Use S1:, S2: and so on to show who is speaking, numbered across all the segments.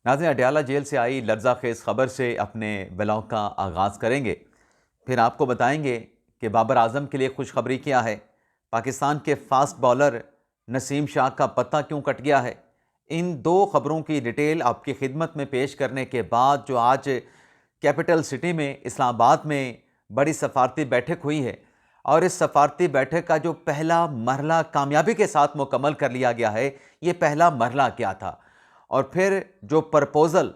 S1: नाज़रीन, अडयाला जेल से आई लर्ज़ाखेज़ ख़बर से अपने ब्लॉग का आगाज़ करेंगे। फिर आपको बताएंगे कि बाबर आज़म के लिए खुशखबरी क्या है, पाकिस्तान के फास्ट बॉलर नसीम शाह का पत्ता क्यों कट गया है। इन दो ख़बरों की डिटेल आपकी खिदमत में पेश करने के बाद जो आज कैपिटल सिटी में इस्लामाबाद में बड़ी सफारती बैठक हुई है और इस सफारती बैठक का जो पहला मरहला कामयाबी के साथ मुकम्मल कर लिया गया है, ये पहला मरहला क्या था और फिर जो प्रपोज़ल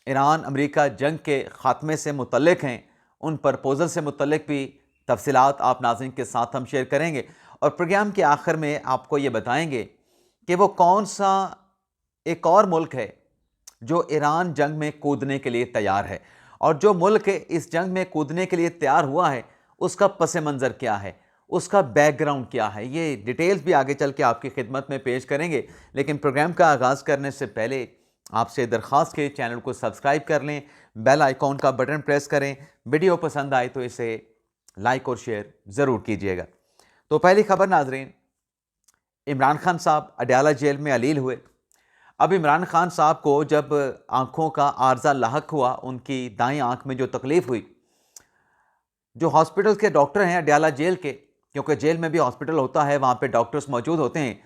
S1: ईरान अमेरिका जंग के ख़ात्मे से मुतल्लिक़ हैं, उन प्रपोज़ल से मुतल्लिक़ भी तफ़सीलात आप नाज़रीन के साथ हम शेयर करेंगे और प्रोग्राम के आखिर में आपको ये बताएंगे कि वो कौन सा एक और मुल्क है जो ईरान जंग में कूदने के लिए तैयार है और जो मुल्क इस जंग में कूदने के लिए तैयार हुआ है उसका पस मंज़र क्या है, उसका बैकग्राउंड क्या है। ये डिटेल्स भी आगे चल के आपकी खिदमत में पेश करेंगे। लेकिन प्रोग्राम का आगाज़ करने से पहले आपसे दरख्वास्त के चैनल को सब्सक्राइब कर लें, बेल आइकॉन का बटन प्रेस करें, वीडियो पसंद आए तो इसे लाइक और शेयर ज़रूर कीजिएगा। तो पहली खबर नाजरीन, इमरान खान साहब अडयाला जेल में अलील हुए। अब इमरान खान साहब को जब आँखों का आर्जा लाहक हुआ, उनकी दाएं आँख में जो तकलीफ़ हुई, जो हॉस्पिटल के डॉक्टर हैं अडयाला जेल के, क्योंकि जेल में भी हॉस्पिटल होता है, वहाँ पे डॉक्टर्स मौजूद होते हैं,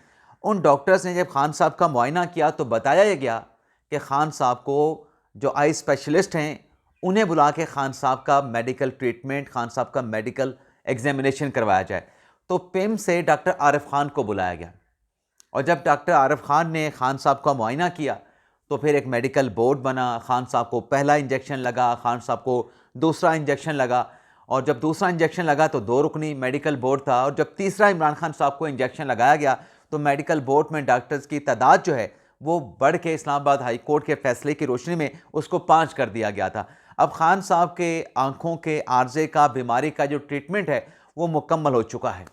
S1: उन डॉक्टर्स ने जब खान साहब का मुआयना किया तो बताया गया कि खान साहब को जो आई स्पेशलिस्ट हैं उन्हें बुला के खान साहब का मेडिकल ट्रीटमेंट, खान साहब का मेडिकल एग्जामिनेशन करवाया जाए। तो पिम से डॉक्टर आरिफ खान को बुलाया गया और जब डॉक्टर आरिफ खान ने खान साहब का मुआयना किया तो फिर एक मेडिकल बोर्ड बना। खान साहब को पहला इंजेक्शन लगा, खान साहब को दूसरा इंजेक्शन लगा और जब दूसरा इंजेक्शन लगा तो 2 रुकनी मेडिकल बोर्ड था और जब तीसरा इमरान खान साहब को इंजेक्शन लगाया गया तो मेडिकल बोर्ड में डॉक्टर्स की तादाद जो है वो बढ़ के इस्लामाबाद हाई कोर्ट के फैसले की रोशनी में उसको 5 कर दिया गया था। अब खान साहब के आंखों के आर्जे का, बीमारी का जो ट्रीटमेंट है वो मुकम्मल हो चुका है।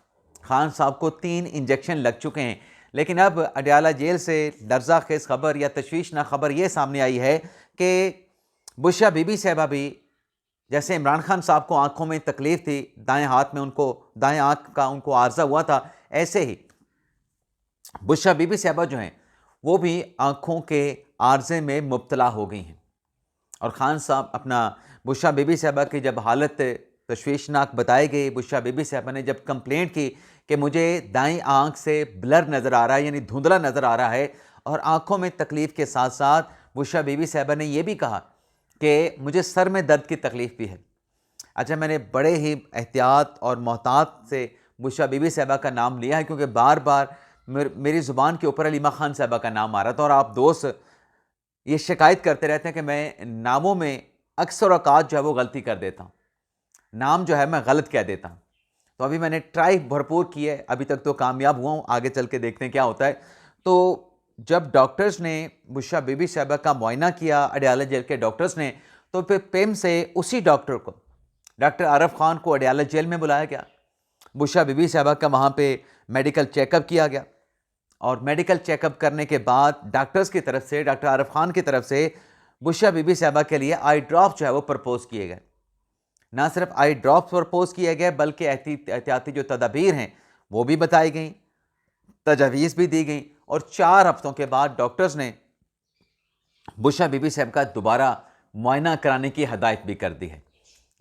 S1: खान साहब को 3 इंजेक्शन लग चुके हैं। लेकिन अब अडयाला जेल से लर्ज़ाखेज़ खबर या तशवीशनाक खबर ये सामने आई है कि बुशरा बीबी साहबा भी, जैसे इमरान खान साहब को आंखों में तकलीफ थी, दाएं हाथ में उनको दाएं आंख का उनको आर्जा हुआ था, ऐसे ही बुशरा बीबी साहबा जो हैं वो भी आंखों के आर्जे में मुब्तला हो गई हैं। और खान साहब अपना बुशरा बीबी साहबा की जब हालत तशवीशनाक बताई गई, बुशरा बीबी साहबा ने जब कंप्लेंट की कि मुझे दाईं आंख से ब्लर नज़र आ रहा है, यानी धुंधला नज़र आ रहा है और आंखों में तकलीफ़ के साथ साथ बुशरा बीबी साहबा ने यह भी कहा कि मुझे सर में दर्द की तकलीफ़ भी है। अच्छा, मैंने बड़े ही एहतियात और मोहतात से बुशरा बीबी साहबा का नाम लिया है क्योंकि बार बार मेरी ज़ुबान के ऊपर अलीमा खान साहबा का नाम आ रहा था और आप दोस्त ये शिकायत करते रहते हैं कि मैं नामों में अक्सर औकात जो है वो गलती कर देता हूँ, नाम जो है मैं गलत कह देता हूँ। तो अभी मैंने ट्राई भरपूर की है, अभी तक तो कामयाब हुआ हूँ, आगे चल के देखते हैं क्या होता है। तो जब डॉक्टर्स ने बुशरा बीबी साहबा का मुआयना किया, अडयाला जेल के डॉक्टर्स ने, तो फिर पेम से उसी डॉक्टर को, डॉक्टर आरिफ खान को अडयाला जेल में बुलाया गया। बुशरा बीबी साहबा का वहाँ पे मेडिकल चेकअप किया गया और मेडिकल चेकअप करने के बाद डॉक्टर्स की तरफ से, डॉक्टर आरिफ खान की तरफ से बुशरा बीबी साहबा के लिए आई ड्रॉप जो है वो प्रपोज किए गए। ना सिर्फ आई ड्रॉप्स प्रपोज किए गए बल्कि एहतियाती जो तदाबीर हैं वो भी बताई गई, तजावीज़ भी दी गई और 4 हफ्तों के बाद डॉक्टर्स ने बुशरा बीबी साहब का दोबारा मुआयना कराने की हदायत भी कर दी है।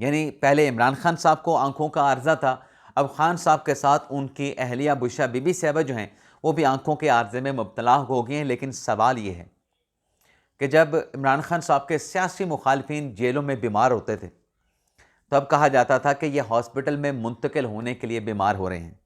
S1: यानी पहले इमरान खान साहब को आंखों का आर्जा था, अब खान साहब के साथ उनकी अहलिया बुशरा बीबी साहबा जो हैं वो भी आंखों के आर्जे में मुब्तला हो गए हैं। लेकिन सवाल ये है कि जब इमरान खान साहब के सियासी मुखालिफिन जेलों में बीमार होते थे तब कहा जाता था कि ये हॉस्पिटल में मुंतकिल होने के लिए बीमार हो रहे हैं।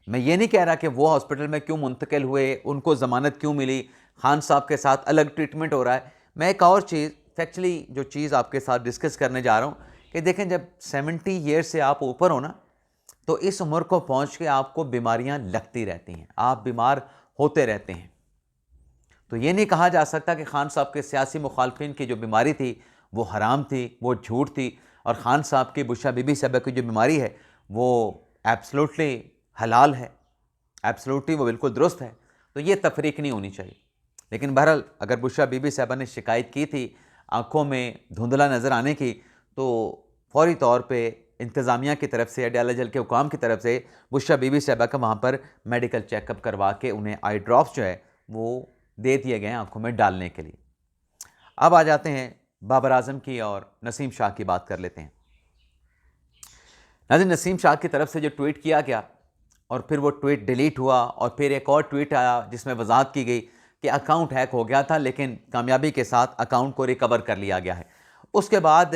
S1: मैं ये नहीं कह रहा कि वो हॉस्पिटल में क्यों मुंतकिल हुए, उनको ज़मानत क्यों मिली, खान साहब के साथ अलग ट्रीटमेंट हो रहा है। मैं एक और चीज़, फैक्चुअली जो चीज़ आपके साथ डिस्कस करने जा रहा हूँ कि देखें, जब 70 ईयर से आप ऊपर हो ना, तो इस उम्र को पहुँच के आपको बीमारियाँ लगती रहती हैं, आप बीमार होते रहते हैं। तो ये नहीं कहा जा सकता कि खान साहब के सियासी मुखालफिन की जो बीमारी थी वो हराम थी, वो झूठ थी और खान साहब की बुशरा बीबी साहबा की जो बीमारी है वो एब्सोल्युटली हलाल है, एब्सोल्युटली वो बिल्कुल दुरुस्त है। तो ये तफरीक नहीं होनी चाहिए। लेकिन बहरहाल अगर बुशरा बीबी साहबा ने शिकायत की थी आंखों में धुंधला नज़र आने की, तो फौरी तौर पे इंतज़ामिया की तरफ से, अडयाला जेल के हुकाम की तरफ से बुशरा बीबी साहबा का वहाँ पर मेडिकल चेकअप करवा के उन्हें आई ड्रॉप्स जो है वो दे दिए गए आंखों में डालने के लिए। अब आ जाते हैं बाबर आजम की और नसीम शाह की बात कर लेते हैं। नाज़रीन, नसीम शाह की तरफ से जो ट्वीट किया गया और फिर वो ट्वीट डिलीट हुआ और फिर एक और ट्वीट आया जिसमें वजाहत की गई कि अकाउंट हैक हो गया था, लेकिन कामयाबी के साथ अकाउंट को रिकवर कर लिया गया है। उसके बाद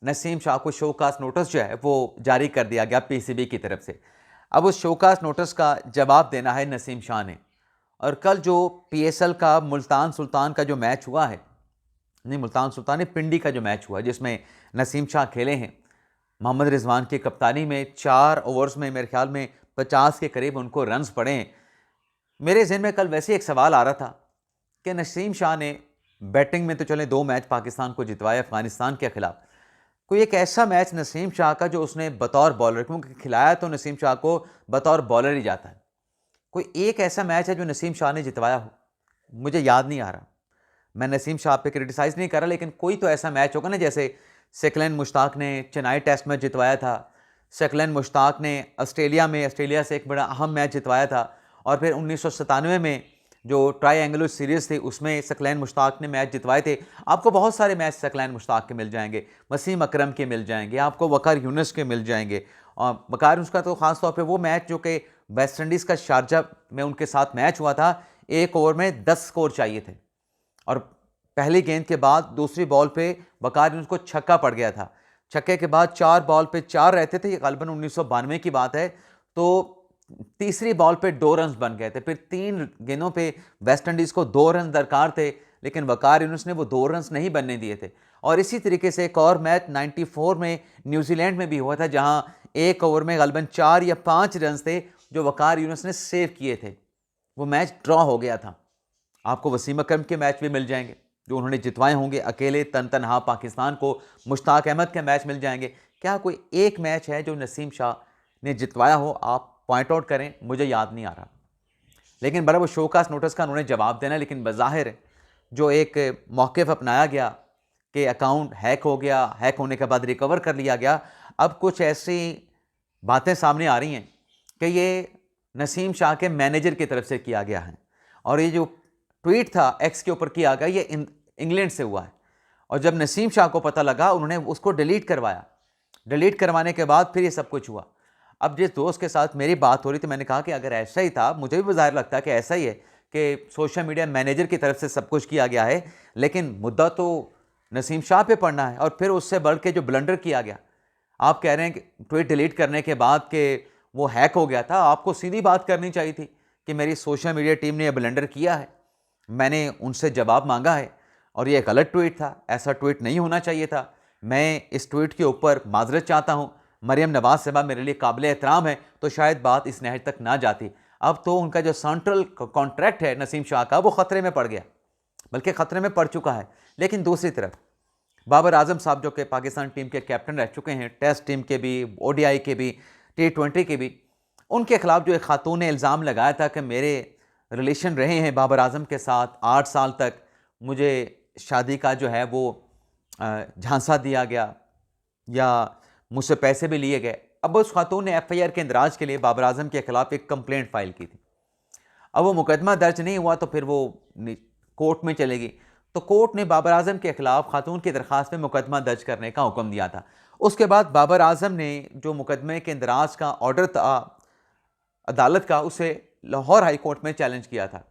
S1: नसीम शाह को शोकास नोटिस जो है वो जारी कर दिया गया पीसीबी की तरफ से। अब उस शोकास नोटिस का जवाब देना है नसीम शाह ने। और कल जो पीएसएल का मुल्तान सुल्तान का जो मैच हुआ है, नहीं मुल्तान सुल्तान नहीं, पिंडी का जो मैच हुआ जिसमें नसीम शाह खेले हैं, मोहम्मद रिजवान की कप्तानी में 4 ओवर्स में मेरे ख्याल में 50 के करीब उनको रन्स पड़े हैं। मेरे जहन में कल वैसे एक सवाल आ रहा था कि नसीम शाह ने बैटिंग में तो चले 2 मैच पाकिस्तान को जितवाया अफगानिस्तान के खिलाफ, कोई एक ऐसा मैच नसीम शाह का जो उसने बतौर बॉलर, क्योंकि खिलाया तो नसीम शाह को बतौर बॉलर ही जाता है, कोई एक ऐसा मैच है जो नसीम शाह ने जितवाया हो? मुझे याद नहीं आ रहा। मैं नसीम शाह पे क्रिटिसाइज़ नहीं कर रहा, लेकिन कोई तो ऐसा मैच होगा ना, जैसे सकलैन मुश्ताक ने चेन्नई टेस्ट मैच जितवाया था, सकलैन मुश्ताक ने ऑस्ट्रेलिया से एक बड़ा अहम मैच जितवाया था, और फिर 1997 में जो ट्राईएंगुलर सीरीज़ थी उसमें सकलैन मुश्ताक ने मैच जितवाए थे। आपको बहुत सारे मैच सकलैन मुश्ताक के मिल जाएंगे, वसीम अकरम के मिल जाएंगे, आपको वकार यूनुस के मिल जाएंगे। और वकार यूनुस का तो ख़ास तौर पे वो मैच जो कि वेस्ट इंडीज़ का शारजा में उनके साथ मैच हुआ था, 1 ओवर में 10 स्कोर चाहिए थे और पहली गेंद के बाद दूसरी बॉल पे वकार यूनुस को छक्का पड़ गया था। छक्के के बाद 4 बॉल पे 4 रहते थे, ये ग़ालिबन 1992 की बात है। तो तीसरी बॉल पे 2 रन बन गए थे। फिर 3 गेंदों पे वेस्ट इंडीज़ को 2 रन दरकार थे, लेकिन वकार यूनुस ने वो 2 रन नहीं बनने दिए थे। और इसी तरीके से एक और मैच 94 में न्यूजीलैंड में भी हुआ था, जहां 1 ओवर में ग़ालिबन 4 या 5 रन थे जो वकार यूनुस ने सेव किए थे। वो मैच ड्रॉ हो गया था। आपको वसीम अकरम के मैच भी मिल जाएंगे जो उन्होंने जितवाए होंगे अकेले तनहा पाकिस्तान को। मुश्ताक अहमद के मैच मिल जाएंगे। क्या कोई एक मैच है जो नसीम शाह ने जितवाया हो? आप पॉइंट आउट करें, मुझे याद नहीं आ रहा। लेकिन बड़ा वो शोकास नोटिस का उन्होंने जवाब देना, लेकिन बज़ाहिर जो एक मौक़िफ़ अपनाया गया कि अकाउंट हैक हो गया, हैक होने के बाद रिकवर कर लिया गया, अब कुछ ऐसी बातें सामने आ रही हैं कि ये नसीम शाह के मैनेजर की तरफ से किया गया है। और ये जो ट्वीट था एक्स के ऊपर किया गया, ये इंग्लैंड से हुआ है। और जब नसीम शाह को पता लगा, उन्होंने उसको डिलीट करवाया। डिलीट करवाने के बाद फिर ये सब कुछ हुआ। अब जिस दोस्त के साथ मेरी बात हो रही थी, मैंने कहा कि अगर ऐसा ही था, मुझे भी ज़ाहिर लगता है कि ऐसा ही है कि सोशल मीडिया मैनेजर की तरफ से सब कुछ किया गया है, लेकिन मुद्दा तो नसीम शाह पे पड़ना है। और फिर उससे बढ़ के जो ब्लंडर किया गया, आप कह रहे हैं कि ट्वीट डिलीट करने के बाद कि वो हैक हो गया था। आपको सीधी बात करनी चाहिए थी कि मेरी सोशल मीडिया टीम ने यह ब्लंडर किया है, मैंने उनसे जवाब मांगा है और ये गलत ट्वीट था, ऐसा ट्वीट नहीं होना चाहिए था। मैं इस ट्वीट के ऊपर माजरत चाहता हूँ। मरियम नवाज साहबा मेरे लिए काबिल एहतराम है, तो शायद बात इस नहज तक ना जाती। अब तो उनका जो सेंट्रल कॉन्ट्रैक्ट है नसीम शाह का, वो ख़तरे में पड़ गया, बल्कि ख़तरे में पड़ चुका है। लेकिन दूसरी तरफ बाबर आजम साहब जो कि पाकिस्तान टीम के कैप्टन रह चुके हैं, टेस्ट टीम के भी, ओडीआई के भी, T20 के भी, उनके खिलाफ जो एक खातून ने इल्ज़ाम लगाया था कि मेरे रिलेशन रहे हैं बाबर आजम के साथ 8 साल तक, मुझे शादी का जो है वो झांसा दिया गया या मुझसे पैसे भी लिए गए। अब उस खातून ने FIR के इंदराज के लिए बाबर आजम के खिलाफ एक कंप्लेंट फाइल की थी। अब वो मुकदमा दर्ज नहीं हुआ तो फिर वो कोर्ट में चलेगी। तो कोर्ट ने बाबर आजम के खिलाफ खातून की दरख्वास्त में मुकदमा दर्ज करने का हुक्म दिया था। उसके बाद बाबर आजम ने जो मुकदमे के इंदराज का ऑर्डर था अदालत का, उसे लाहौर हाई कोर्ट में चैलेंज किया था।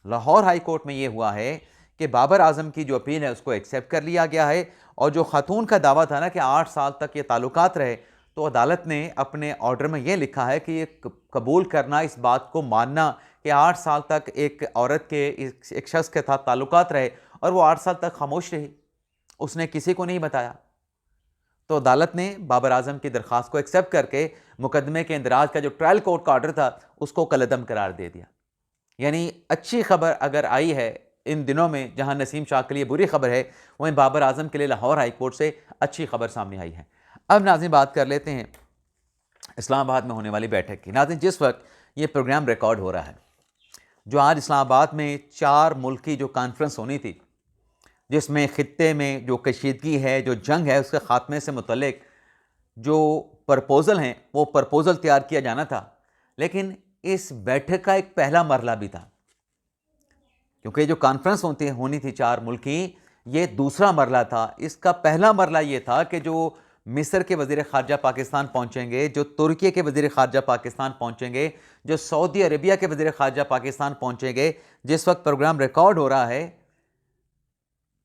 S1: लाहौर हाई कोर्ट में ये हुआ है कि बाबर आजम की जो अपील है उसको एक्सेप्ट कर लिया गया है। और जो खातून का दावा था ना कि 8 साल तक ये ताल्लुकात रहे, तो अदालत ने अपने ऑर्डर में ये लिखा है कि ये कबूल करना, इस बात को मानना कि 8 साल तक एक औरत के एक शख्स के साथ ताल्लुकात रहे और वो 8 साल तक खामोश रही, उसने किसी को नहीं बताया। तो अदालत ने बाबर आजम की दरख्वास्त को एक्सेप्ट करके मुकदमे के इंदराज का जो ट्रायल कोर्ट का ऑर्डर था उसको कलअदम करार दे दिया। यानी अच्छी खबर अगर आई है इन दिनों में, जहां नसीम शाह के लिए बुरी खबर है, वहीं बाबर आजम के लिए लाहौर हाई कोर्ट से अच्छी खबर सामने आई है। अब नाज़रीन बात कर लेते हैं इस्लामाबाद में होने वाली बैठक की। नाज़रीन, जिस वक्त ये प्रोग्राम रिकॉर्ड हो रहा है, जो आज इस्लामाबाद में 4 मुल्क की जो कॉन्फ्रेंस होनी थी, जिसमें ख़ित्ते में जो कशीदगी है, जो जंग है, उसके ख़ात्मे से मुतल्लिक जो प्रपोज़ल हैं, वो प्रपोज़ल तैयार किया जाना था। लेकिन इस बैठक का एक पहला मरला भी था, क्योंकि जो कॉन्फ्रेंस होनी थी 4 मुल्क की, ये दूसरा मरला था। इसका पहला मरला ये था कि जो मिस्र के वज़ीर ख़ारजा पाकिस्तान पहुंचेंगे, जो तुर्की के वज़ीर ख़ारजा पाकिस्तान पहुंचेंगे, जो सऊदी अरेबिया के वज़ीर ख़ारजा पाकिस्तान पहुंचेंगे। जिस वक्त प्रोग्राम रिकॉर्ड हो रहा है,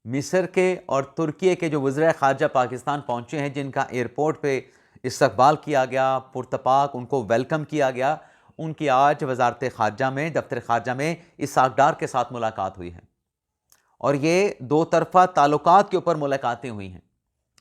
S1: मिस्र के और तुर्की के जो वज़ीर ख़ारजा पाकिस्तान पहुंचे हैं, जिनका एयरपोर्ट पे इस्तकबाल किया गया, पुरतपाक उनको वेलकम किया गया, उनकी आज वज़ारत ख़ारजा में, दफ्तर ख़ारजा में इसहाक डार के साथ मुलाकात हुई है और ये दो तरफ़ा ताल्लुकात के ऊपर मुलाकातें हुई हैं।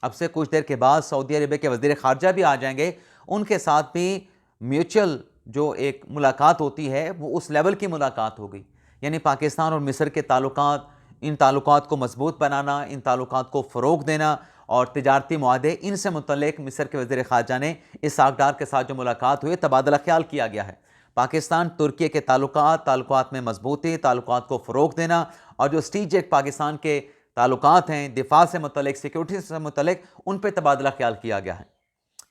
S1: अब से कुछ देर के बाद सऊदी अरबिया के वज़ीर ख़ारजा भी आ जाएंगे, उनके साथ भी म्यूचुअल जो एक मुलाकात होती है वो उस लेवल की मुलाकात हो गई। यानी पाकिस्तान और मिस्र के ताल्लुकात, इन ताल्लुकात को मजबूत बनाना, इन ताल्लुकात को फ़रोग़ देना और तिजारती मुआहदे, इनसे मुतल्लिक़ मिस्र के वज़ीर ख़ारजा ने इसहाक डार के साथ जो मुलाकात हुई, तबादला ख्याल किया गया है। पाकिस्तान तुर्की के ताल्लुकात में मजबूती, ताल्लुकात को फ़रोग़ देना और जो स्ट्रेटेजिक पाकिस्तान के ताल्लुकात हैं, दिफा से मुतल्लिक़, सिक्योरिटी से मुतल्लिक़, उन पर तबादला ख्याल किया गया है।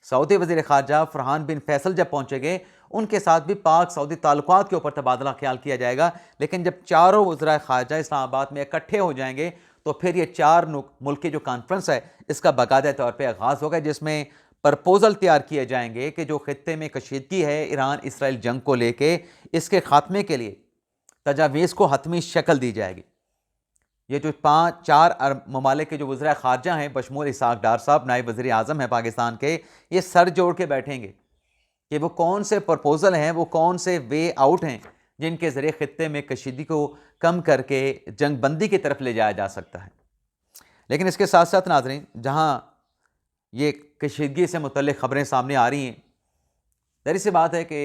S1: सऊदी वज़ीर ख़ारजा फ़रहान बिन फैसल जब पहुँचेंगे, उनके साथ भी पाक सऊदी ताल्लुकात के ऊपर तबादला ख्याल किया जाएगा। लेकिन जब चारों वज़ीर ख़ारजा इस्लामाबाद में इकट्ठे हो जाएंगे तो फिर ये 4 मुल्क की जो कॉन्फ्रेंस है, इसका बाकायदा तौर पर आगाज़ होगा, जिसमें प्रपोज़ल तैयार किए जाएंगे कि जो ख़ित्ते में कशीदगी है ईरान इसराइल जंग को लेके, इसके ख़ात्मे के लिए तजावीज़ को हतमी शक्ल दी जाएगी। ये जो 4 ममालिक के जो वज़ीर ख़ारजा हैं, बशमूल इसहाक डार साहब, नायब वज़ीर आज़म हैं पाकिस्तान के, ये सर जोड़ के बैठेंगे कि वो कौन से प्रपोज़ल हैं, वो कौन से वे आउट हैं जिनके ज़रिए ख़ित्ते में कशीदगी को कम करके जंग बंदी की तरफ ले जाया जा सकता है। लेकिन इसके साथ साथ नाज़रीन, जहाँ ये कशीदगी से मुतल्लिक़ ख़बरें सामने आ रही हैं, ज़ाहिर सी बात है कि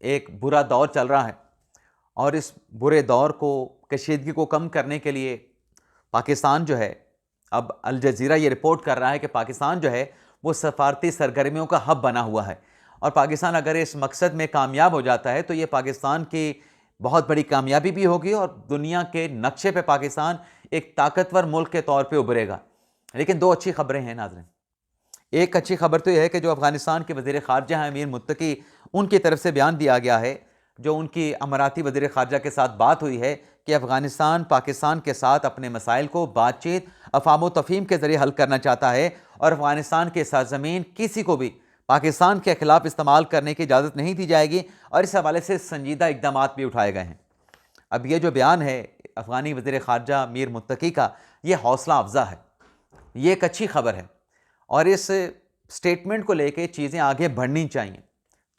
S1: एक बुरा दौर चल रहा है और इस बुरे दौर को, कशीदगी को कम करने के लिए पाकिस्तान जो है, अब अल जज़ीरा ये रिपोर्ट कर रहा है कि पाकिस्तान जो है वो सफारती सरगर्मियों का हब बना हुआ है और पाकिस्तान अगर इस मकसद में कामयाब हो जाता है तो ये पाकिस्तान की बहुत बड़ी कामयाबी भी होगी और दुनिया के नक्शे पे पाकिस्तान एक ताकतवर मुल्क के तौर पे उभरेगा। लेकिन 2 अच्छी खबरें हैं नाज़रीन। एक अच्छी खबर तो यह है कि जो अफ़गानिस्तान के वज़ीर ख़ारजा हैं अमीर मुत्तकी, उनकी तरफ से बयान दिया गया है, जो उनकी अमाराती वज़ीर ख़ारजा के साथ बात हुई है कि अफ़गानिस्तान पाकिस्तान के साथ अपने मसाइल को बातचीत, अफ़ाम तफ़हीम के ज़रिए हल करना चाहता है और अफ़गानिस्तान की सरज़मीन किसी को भी पाकिस्तान के ख़िलाफ़ इस्तेमाल करने की इजाज़त नहीं दी जाएगी और इस हवाले से संजीदा इक़दामात भी उठाए गए हैं। अब ये जो बयान है अफ़गानी वज़ीर ख़ारजा अमीर मुत्तकी का, ये हौसला अफ़ज़ा है, ये एक अच्छी खबर है और इस स्टेटमेंट को लेके चीज़ें आगे बढ़नी चाहिए,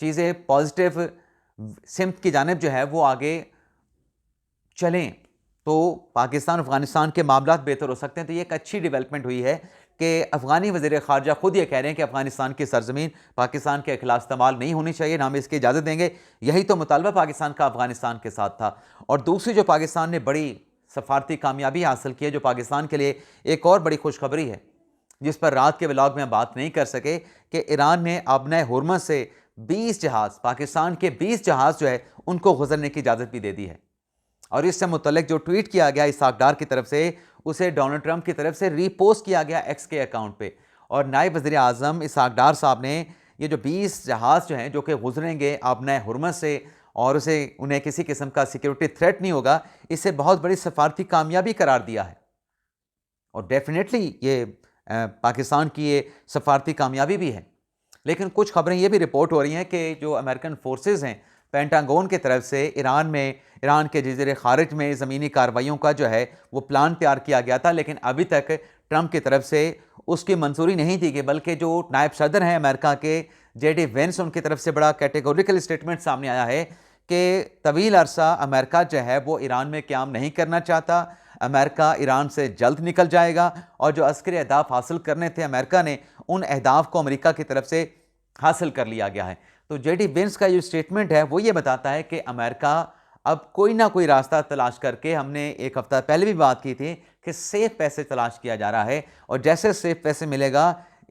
S1: चीज़ें पॉजिटिव सिमत की जानिब जो है वो आगे चलें तो पाकिस्तान अफ़गानिस्तान के मामलात बेहतर हो सकते हैं। तो ये एक अच्छी डेवलपमेंट हुई है कि अफ़गानी वज़ीर ख़ारजा ख़ुद ये कह रहे हैं कि अफ़गानिस्तान की सरज़मीन पाकिस्तान के खिलाफ इस्तेमाल नहीं होनी चाहिए, ना हम इसकी इजाज़त देंगे। यही तो मुतालबा पाकिस्तान का अफ़गानिस्तान के साथ था। और दूसरी जो पाकिस्तान ने बड़ी सफारती कामयाबी हासिल की है, जो पाकिस्तान के लिए एक और बड़ी खुशखबरी है, जिस पर रात के व्लॉग में हम बात नहीं कर सके, कि ईरान ने अबनाए हुर्मुज़ से 20 जहाज़, पाकिस्तान के 20 जहाज़ जो है उनको गुजरने की इजाज़त भी दे दी है। और इससे मुतल्लिक जो ट्वीट किया गया इसहाक डार की तरफ से, उसे डोनाल्ड ट्रंप की तरफ से रीपोस्ट किया गया एक्स के अकाउंट पे। और नायब वज़ीर आज़म इसहाक डार साहब ने ये जो 20 जहाज़ जो हैं जो कि गुजरेंगे अबनाए हुर्मुज़ से और उन्हें किसी किस्म का सिक्योरिटी थ्रेट नहीं होगा, इसे बहुत बड़ी सफारती कामयाबी करार दिया है। और डेफिनेटली ये पाकिस्तान की ये सफारती कामयाबी भी है। लेकिन कुछ खबरें ये भी रिपोर्ट हो रही हैं कि जो अमेरिकन फोर्सेस हैं, पेंटागन की तरफ से ईरान के जज़ीरे ख़ारिज में ज़मीनी कार्रवाइयों का जो है वो प्लान तैयार किया गया था, लेकिन अभी तक ट्रंप की तरफ से उसकी मंजूरी नहीं दी गई। बल्कि जो नायब सदर हैं अमेरिका के JD वेंस, उनकी तरफ से बड़ा कैटेगोरिकल स्टेटमेंट सामने आया है कि तवील अरसा अमेरिका जो है वो ईरान में क़याम नहीं करना चाहता, अमेरिका ईरान से जल्द निकल जाएगा और जो अस्करी अहदाफ हासिल करने थे अमेरिका ने, उन अहदाफ को अमेरिका की तरफ से हासिल कर लिया गया है। तो JD वेंस का जो स्टेटमेंट है वो ये बताता है कि अमेरिका अब कोई ना कोई रास्ता तलाश करके, हमने एक हफ्ता पहले भी बात की थी कि सेफ पैसे तलाश किया जा रहा है और जैसे सेफ पैसे मिलेगा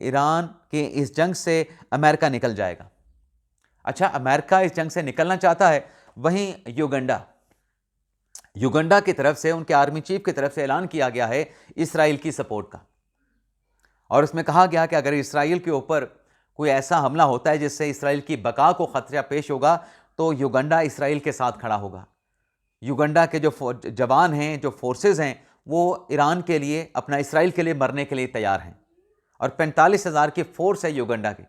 S1: ईरान की इस जंग से अमेरिका निकल जाएगा। अच्छा, अमेरिका इस जंग से निकलना चाहता है, वहीं युगंडा की तरफ से, उनके आर्मी चीफ की तरफ से ऐलान किया गया है इसराइल की सपोर्ट का और उसमें कहा गया कि अगर इसराइल के ऊपर कोई ऐसा हमला होता है जिससे इसराइल की बका को खतरा पेश होगा तो युगंडा इसराइल के साथ खड़ा होगा। युगंडा के जो जवान हैं, जो फोर्सेस हैं, वो ईरान के लिए, अपना इसराइल के लिए मरने के लिए तैयार हैं। और 45,000 की फोर्स है युगंडा की,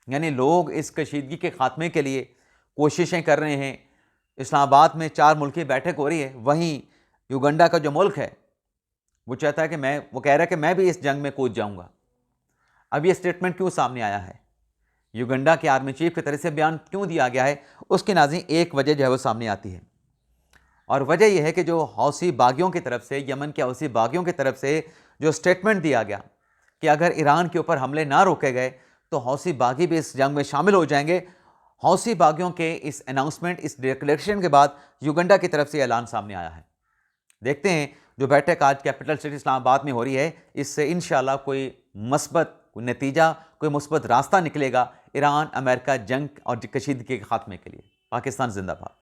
S1: यानी लोग इस कशीदगी के खात्मे के लिए कोशिशें कर रहे हैं। इस्लामाबाद में 4 मुल्की बैठक हो रही है, वहीं युगंडा का जो मुल्क है वो चाहता है कि वो कह रहा है कि मैं भी इस जंग में कूद जाऊंगा। अब ये स्टेटमेंट क्यों सामने आया है, युगंडा के आर्मी चीफ की तरफ से बयान क्यों दिया गया है, उसकी नाज़रीन एक वजह जो है वो सामने आती है। और वजह यह है कि जो हौसी बागियों की तरफ से, यमन के हौसी बागियों की तरफ से जो स्टेटमेंट दिया गया कि अगर ईरान के ऊपर हमले ना रोके गए तो हौसी बागी भी इस जंग में शामिल हो जाएंगे। हौसी बागियों के इस अनाउंसमेंट, इस डिक्लेरेशन के बाद युगंडा की तरफ से ऐलान सामने आया है। देखते हैं जो बैठक आज कैपिटल सिटी इस्लामाबाद में हो रही है, इससे इंशाल्लाह कोई मस्बत नतीजा, कोई मुस्बत रास्ता निकलेगा ईरान अमेरिका जंग और कशीदगी के खात्मे के लिए। पाकिस्तान जिंदाबाद।